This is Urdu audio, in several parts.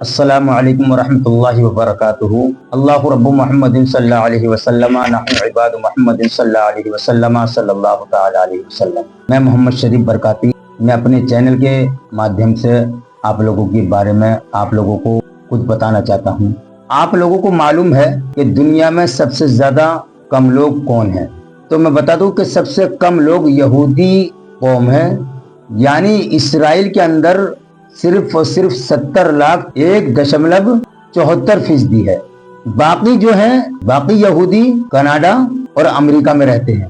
السلام علیکم ورحمۃ اللہ وبرکاتہ۔ اللہ رب محمد صلی اللہ علیہ وسلم، نحن عباد محمد صلی اللہ علیہ وسلم صلی اللہ تعالی علیہ وسلم۔ میں محمد شریف برکاتی، میں اپنے چینل کے مادھیم سے آپ لوگوں کے بارے میں آپ لوگوں کو کچھ بتانا چاہتا ہوں۔ آپ لوگوں کو معلوم ہے کہ دنیا میں سب سے زیادہ کم لوگ کون ہیں؟ تو میں بتا دوں کہ سب سے کم لوگ یہودی قوم ہیں، یعنی اسرائیل کے اندر صرف اور صرف 70,01.74% ہے۔ باقی جو ہیں باقی یہودی کینیڈا اور امریکہ میں رہتے ہیں،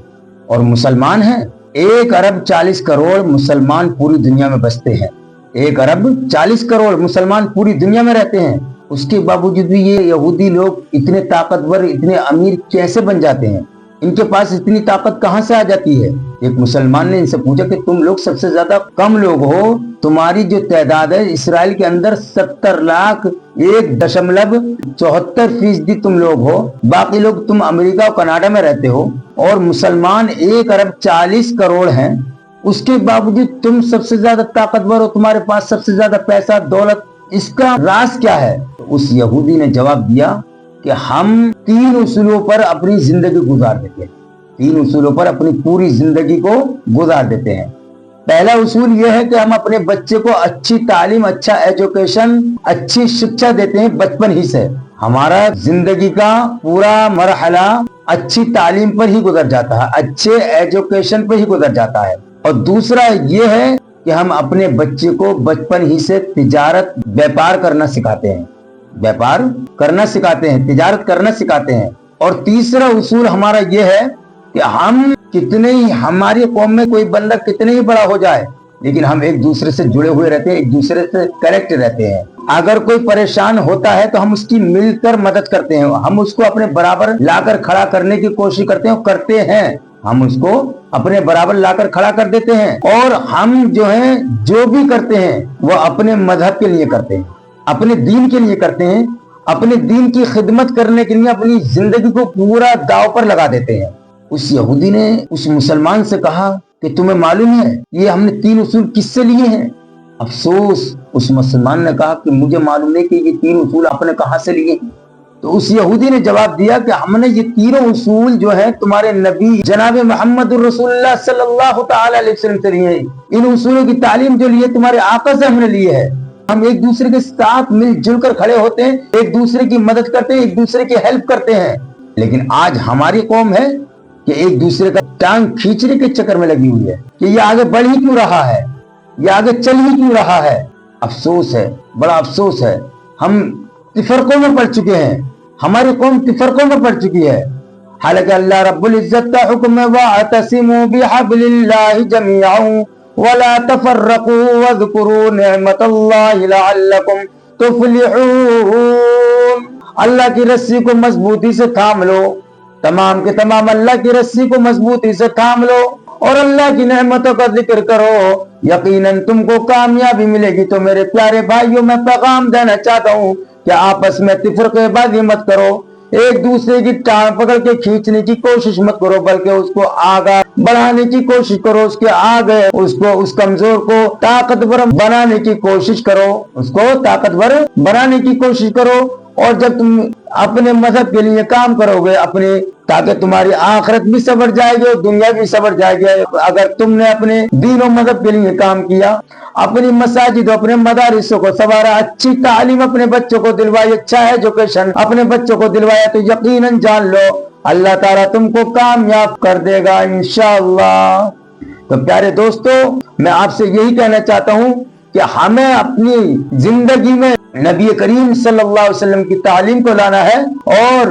اور مسلمان ہیں 1,40,40,000,000 مسلمان پوری دنیا میں بستے ہیں۔ 1,40,40,000,000 مسلمان پوری دنیا میں رہتے ہیں، اس کے باوجود بھی یہ یہودی لوگ اتنے طاقتور، اتنے امیر کیسے بن جاتے ہیں؟ ان کے پاس اتنی طاقت کہاں سے آ جاتی ہے؟ ایک مسلمان نے ان سے پوچھا کہ تم لوگ سب سے زیادہ کم لوگ ہو، تمہاری جو تعداد ہے اسرائیل کے اندر 70,01.74% تم لوگ ہو، باقی لوگ تم امریکہ اور کینیڈا میں رہتے ہو، اور مسلمان 1,40,40,000,000 ہیں، اس کے باوجود تم سب سے زیادہ طاقتور ہو، تمہارے پاس سب سے زیادہ پیسہ دولت، اس کا راز کیا ہے؟ اس یہودی نے جواب دیا کہ ہم 3 اصولوں پر اپنی زندگی گزار دیتے ہیں۔ 3 اصولوں پر اپنی پوری زندگی کو گزار دیتے ہیں۔ پہلا اصول یہ ہے کہ ہم اپنے بچے کو اچھی تعلیم، اچھا ایجوکیشن، اچھی شکشا دیتے ہیں بچپن ہی سے۔ ہمارا زندگی کا پورا مرحلہ اچھی تعلیم پر ہی گزر جاتا ہے، اچھے ایجوکیشن پر ہی گزر جاتا ہے۔ اور دوسرا یہ ہے کہ ہم اپنے بچے کو بچپن ہی سے تجارت، بیپار کرنا سکھاتے ہیں، بیپار کرنا سکھاتے ہیں، تجارت کرنا سکھاتے ہیں۔ اور تیسرا اصول ہمارا یہ ہے کہ ہم کتنے ہی، ہماری قوم میں کوئی بندہ کتنے ہی بڑا ہو جائے، لیکن ہم ایک دوسرے سے جڑے ہوئے رہتے ہیں، ایک دوسرے سے کنیکٹ رہتے ہیں۔ اگر کوئی پریشان ہوتا ہے تو ہم اس کی مل کر مدد کرتے ہیں، ہم اس کو اپنے برابر لا کر کھڑا کرنے کی کوشش کرتے ہیں، کرتے ہیں، ہم اس کو اپنے برابر لا کر کھڑا کر دیتے ہیں۔ اور ہم جو ہیں جو بھی کرتے ہیں وہ اپنے مذہب کے لیے کرتے ہیں، اپنے دین کے لیے کرتے ہیں، اپنے دین کی خدمت کرنے کے لیے اپنی زندگی کو پورا داؤ پر لگا دیتے ہیں۔ اس یہودی نے اس مسلمان سے کہا کہ تمہیں معلوم ہے یہ ہم نے 3 اصول کس سے لیے ہیں؟ افسوس، اس مسلمان نے کہا کہ مجھے معلوم نہیں کہ یہ 3 اصول آپ نے کہاں سے لیے ہیں۔ تو اس یہودی نے جواب دیا کہ ہم نے یہ 3 اصول جو ہے تمہارے نبی جناب محمد الرسول اللہ صلی اللہ تعالی علیہ وسلم سے لیے ہیں۔ ان اصولوں کی تعلیم جو لیے تمہارے آقا سے ہم نے لیے ہے۔ ہم ایک دوسرے کے ساتھ مل جل کر کھڑے ہوتے ہیں، ایک دوسرے کی مدد کرتے ہیں، ایک دوسرے کی ہیلپ کرتے ہیں۔ لیکن آج ہماری قوم ہے کہ ایک دوسرے کا ٹانگ کھینچنے کے چکر میں لگی ہوئی ہے کہ یہ آگے بڑھ ہی کیوں رہا ہے، یہ آگے چل ہی کیوں رہا ہے۔ افسوس ہے، بڑا افسوس ہے، ہم تفرقوں میں پڑ چکے ہیں، ہماری قوم تفرقوں میں پڑ چکی ہے۔ حالانکہ اللہ رب العزت کا حکم ہے وَاعْتَصِمُوا بِحَبْلِ اللَّهِ جَمِيعًا وَلَا تَفَرَّقُوا وَاذْكُرُوا نِعْمَةَ اللَّهِ لَعَلَّكُمْ تُفْلِحُونَ۔ اللہ کی رسی کو مضبوطی سے تھام لو، تمام کے تمام اللہ کی رسی کو مضبوطی سے تھام لو اور اللہ کی نعمتوں کا ذکر کرو، یقیناً تم کو کامیابی ملے گی۔ تو میرے پیارے بھائیوں، میں پیغام دینا چاہتا ہوں کہ آپس میں تفرقے بازی مت کرو، ایک دوسرے کی ٹانگ پکڑ کے کھینچنے کی کوشش مت کرو، بلکہ اس کو آگے بڑھانے کی کوشش کرو، اس کے آگے اس کمزور کو طاقتور بنانے کی کوشش کرو، اس کو طاقتور بنانے کی کوشش کرو۔ اور جب تم اپنے مذہب کے لیے کام کرو گے، تاکہ تمہاری آخرت بھی سنور جائے گی اور دنیا بھی سنور جائے گی۔ اگر تم نے اپنے دین و مذہب کے لیے کام کیا، اپنی مساجد و اپنے مدارسوں کو سنوارا، اچھی تعلیم اپنے بچوں کو دلوائی، اچھا ایجوکیشن اپنے بچوں کو دلوایا، تو یقیناً جان لو اللہ تعالیٰ تم کو کامیاب کر دے گا انشاءاللہ۔ تو پیارے دوستو، میں آپ سے یہی کہنا چاہتا ہوں کہ ہمیں اپنی زندگی میں نبی کریم صلی اللہ علیہ وسلم کی تعلیم کو لانا ہے، اور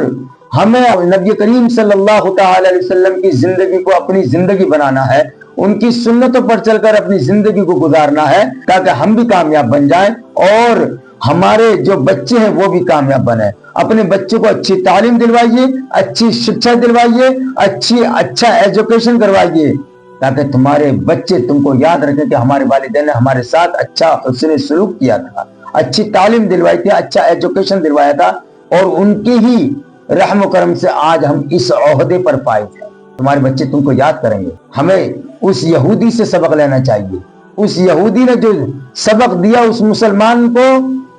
ہمیں نبی کریم صلی اللہ تعالی علیہ وسلم کی زندگی کو اپنی زندگی بنانا ہے، ان کی سنتوں پر چل کر اپنی زندگی کو گزارنا ہے، تاکہ ہم بھی کامیاب بن جائیں اور ہمارے جو بچے ہیں وہ بھی کامیاب بنیں۔ اپنے بچوں کو اچھی تعلیم دلوائیے، اچھی شکشا دلوائیے، اچھا ایجوکیشن کروائیے، تاکہ تمہارے بچے تم کو یاد رکھیں کہ ہمارے والدین نے ہمارے ساتھ اچھا حسن سلوک کیا تھا، اچھی تعلیم دلوائی تھی، اچھا ایجوکیشن دلوایا تھا، اور ان کی ہی رحم و کرم سے آج ہم اس عہدے پر فائز ہیں۔ تمہارے بچے تم کو یاد کریں گے۔ ہمیں اس یہودی سے سبق لینا چاہیے۔ اس یہودی نے جو سبق دیا اس مسلمان کو،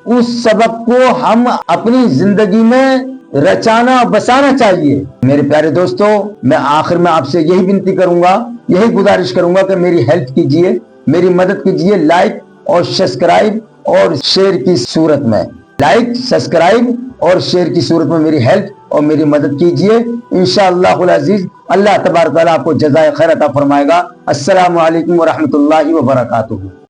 اس سبق کو ہم اپنی زندگی میں رچانا بسانا چاہیے۔ میرے پیارے دوستو، میں آخر میں آپ سے یہی بنتی کروں گا، یہی گزارش کروں گا کہ میری ہیلپ کیجئے، میری مدد کیجئے، لائک اور سبسکرائب اور شیئر کی صورت میں، لائک، سبسکرائب اور شیئر کی صورت میں میری ہیلپ اور میری مدد کیجئے۔ انشاءاللہ العزیز اللہ تبارک و تعالیٰ آپ کو جزائے خیر عطا فرمائے گا۔ السلام علیکم ورحمۃ اللہ وبرکاتہ۔